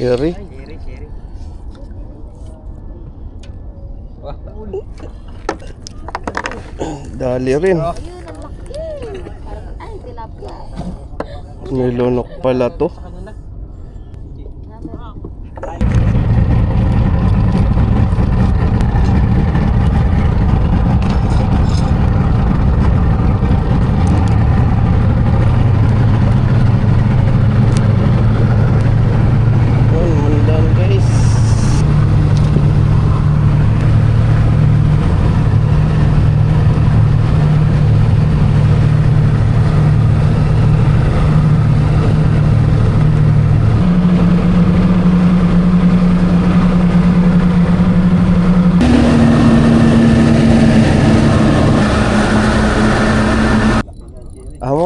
Sherry? Sherry. Wah, Dali rin. Ayun, ang laki. Ay, tilapia. Nilunok pala to.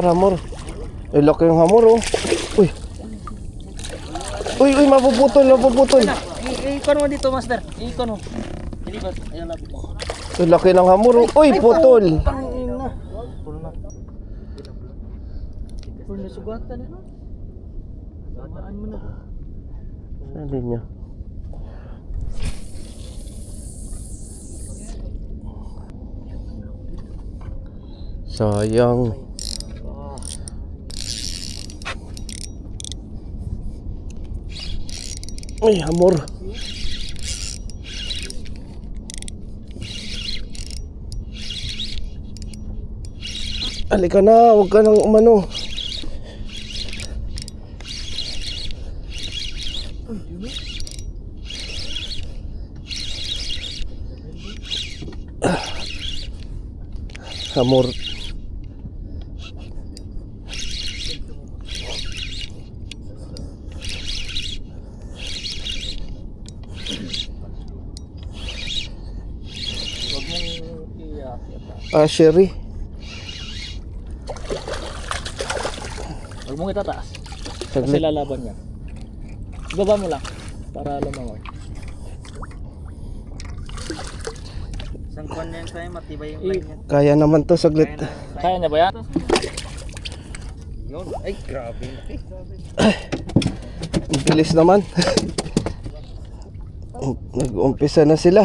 Hamor. Eh, laki yung hamor, oh. Uy. Uy, mapuputol. Ikon mo dito, master. Ikon mo. Ilipat. Ayan, lapit mo. Eh, laki ng hamor, oh. Uy, putol. Puro na sugatan na. Samaan mo na. Sali niya. Sayang. Ay, hamor. Halika na, huwag ka nang umano. Hamor. Sherry. Huwag mong itataas. Kasi Saglit. lalaban yan. Ibaba mo lang para lumangoy. Isang kwan yan sa'yo, matibay yung line yan. Kaya naman to, saglit. Kaya niya ba yan? Yun. Ay, grabe. Ang bilis naman. Nag-umpisa na sila.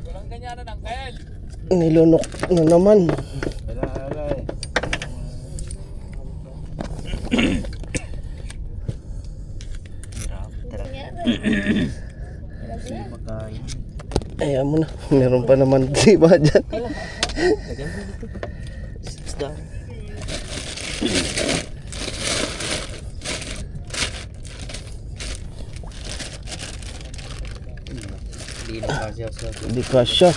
Walang ganyan na ng kael. Nilunok na naman. Ayan mo na. Meron pa naman diba dyan? Lagyan mo dito. Isda. Hindi na kasya sa Hindi kasya.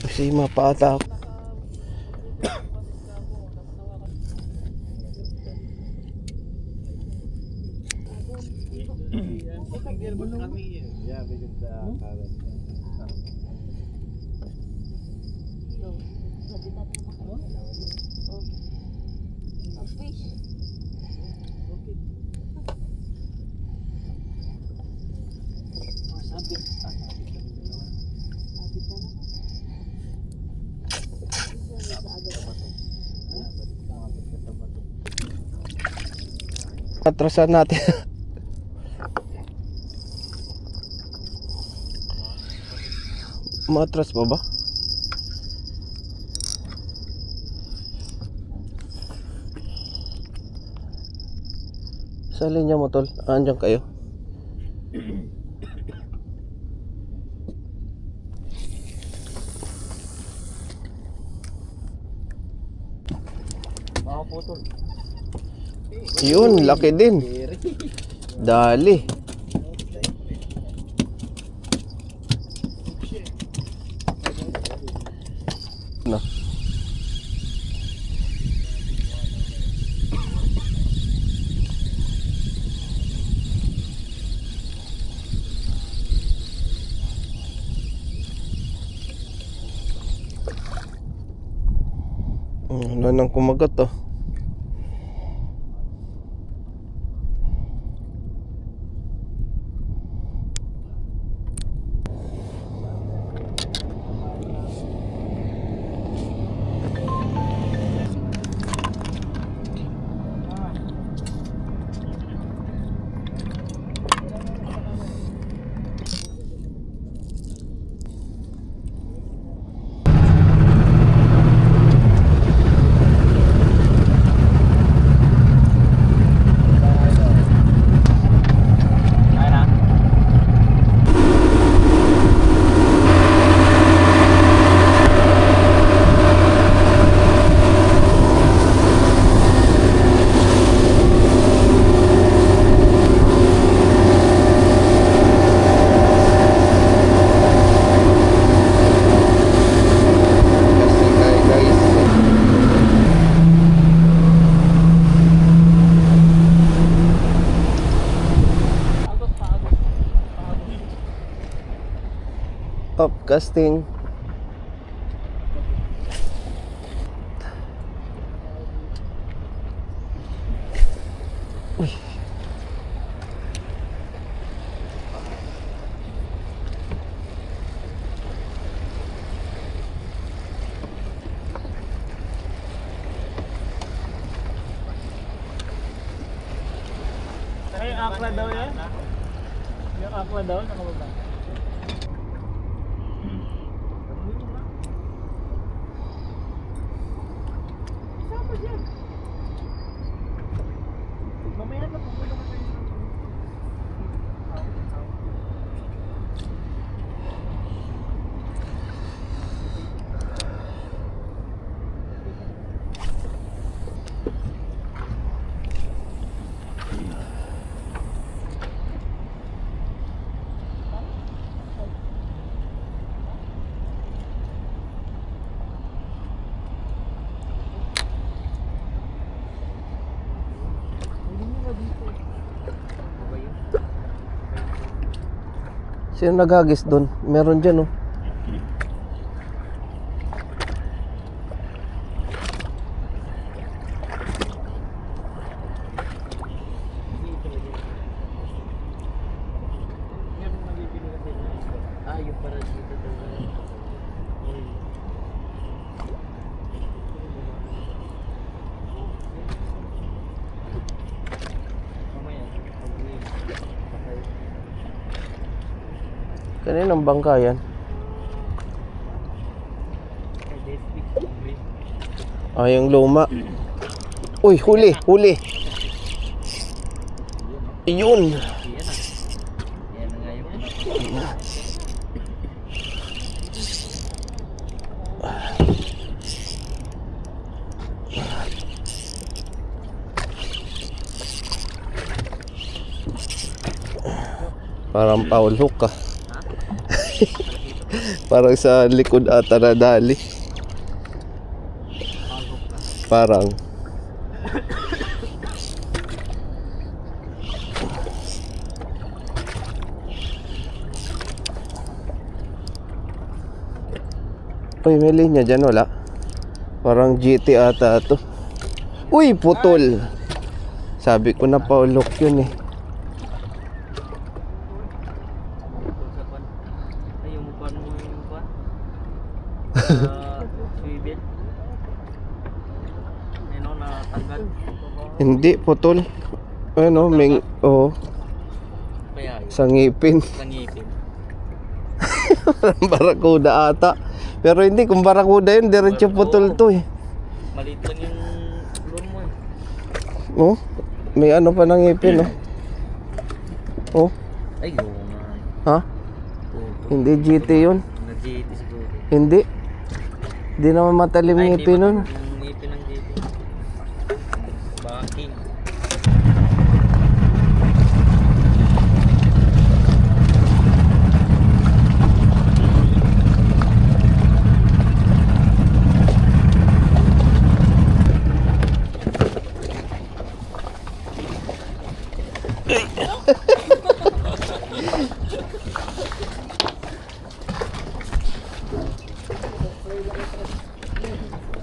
Kasi mapata ako. Atrasan natin. Matras pa ba? Sa linya mo tol, andyan kayo. mga putol. Yun, laki din. Dali. Na. Wala nang kumagat oh. Kaya na. Kasi tayo guys. Upcasting. Uy. Saka yung akla daw yan. Yung akla daw, nakababa. Saan ba dyan? Mamaya na pupunta ka tayo. Sino naghagis doon? Meron dyan oh. Ah, yung para dito daw. Mamaya. Kaninang bangka yan? Ah, yung luma. Uy, huli, huli. Iyon. Yan na nga yung Parang foul hook ka. Parang sa likod ata na dali. Parang. Uy, may linya dyan, wala? Parang GT ata to. Uy, putol. Sabi ko na foul hook yun eh. ay yung mukha mo yung mukha. Swivel. Ano na tanggal. Hindi, putol. Ano, may... Oo, Kaya yun. sa ngipin. Nangipin. Parang barakuda ata. Pero hindi, kung barakuda yun, diretso putol to eh. Maliit lang yung ulo mo eh. Oh, may ano pa ng ngipin, oh. Oh, Ay, oo nga. ha? Puto. Hindi GT yun. Na-GT siguro. Hindi. Hindi naman matalim Ay, ngipin nun. Yung ngipin ng GT. Backing.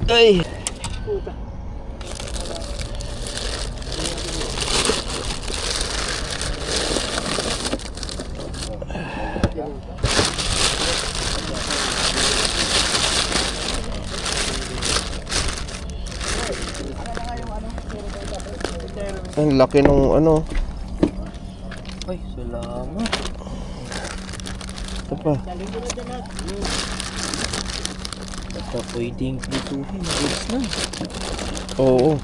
Ay! Ang laki nung ano. Ay, salamat. Ito pa. Basta pwedeng prituhin. Goods na. Oo.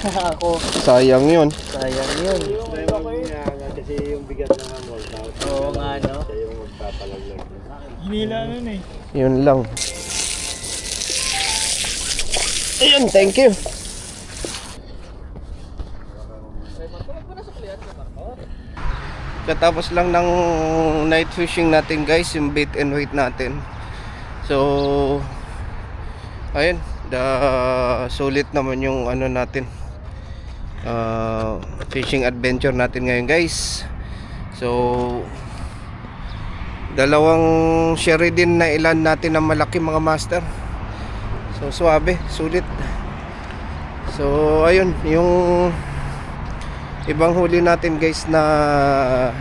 Ako, Sayang yun. sayang yun. Kasi yung bigat ng amol, Oo nga, no? siya yung magpapalaglag. Hinila nun eh. Yun lang. Ayun, thank you. Katapos lang ng night fishing natin guys, yung bait and weight natin. So ayun, sulit naman yung ano natin, fishing adventure natin ngayon guys. So dalawang sherry din na ilan natin na malaki mga master. So suabe, sulit. So ayun, yung ibang huli natin guys na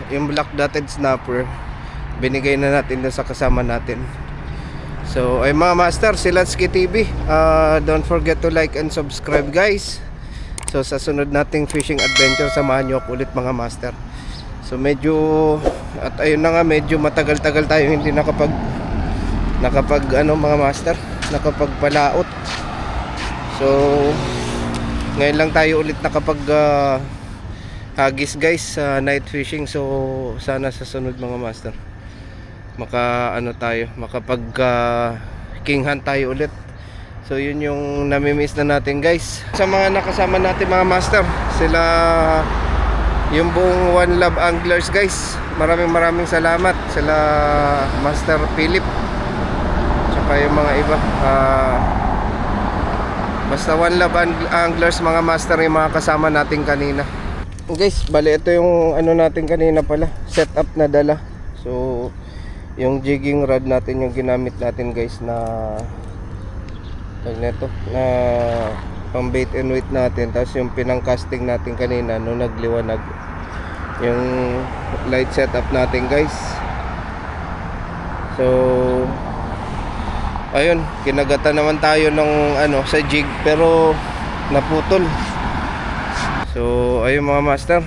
yung black dotted snapper, binigay na natin doon sa kasama natin. So ay mga master, si Latsky TV, don't forget to like and subscribe guys. So sa sunod nating fishing adventure, samahan nyo ako ulit mga master. So medyo, at ayun na nga, medyo matagal-tagal tayo hindi nakapag ano mga master, nakapagpalaot. So ngayon lang tayo ulit nakapag hagis guys sa night fishing. So sana sa sunod mga master makapag king hunt tayo ulit. So yun yung namimiss na natin guys. Sa mga nakasama natin mga master, sila yung buong One Love Anglers guys, maraming salamat. Sila Master Philip, tsaka yung mga iba, basta One Love Anglers mga master, yung mga kasama natin kanina guys. Bali ito yung ano natin kanina pala, setup na dala. So yung jigging rod natin yung ginamit natin guys, na neto na pang bait and weight natin. Tapos yung pinang casting natin kanina nung nagliwanag, yung light setup natin guys. So ayun, kinagatan naman tayo ng ano sa jig, pero naputol. So ayun mga master,